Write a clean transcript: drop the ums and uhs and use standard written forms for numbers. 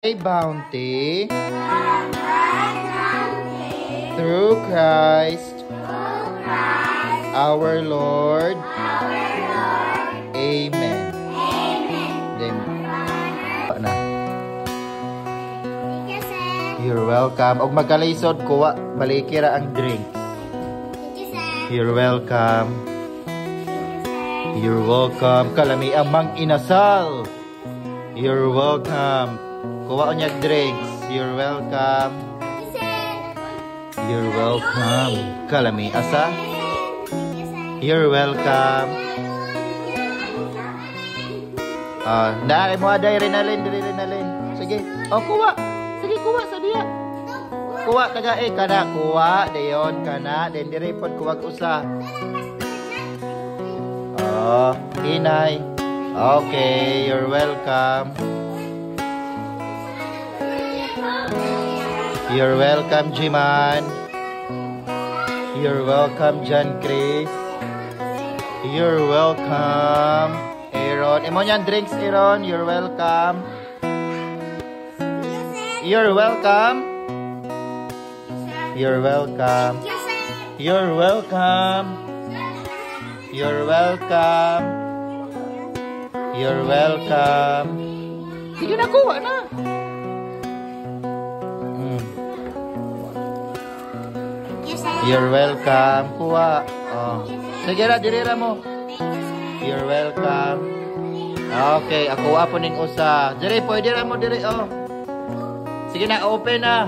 bounty through Christ our Lord. Amen. Na. You're welcome. Og magkalaysod kuha balikira ang drinks. You're welcome. You're welcome. Kalami ang mang inasal. You're welcome. Kuha unyag drinks. You're welcome. You're welcome. Kalami asa. You're welcome. Dahil mo aday Rinalyn, Rinalyn. Sige. Oh, kuha. Sige, kuha sa diya. Kuha taga kana kuha dayon kana den dire pod kuwag usa. Oh, inay. Okay, you're welcome. You're welcome, Jiman. You're welcome, John Chris. You're welcome, Aaron. Imo nyan drinks, Aaron. You're welcome. You're welcome. You're welcome. You're welcome. You're welcome. You're welcome. Sige na, kuha na. You're welcome. Kuha. Oh. Sige na, dirira mo. You're welcome. Okay, ako po ning usa. Dire, pwede ra mo dire, oh. Sige na, open na.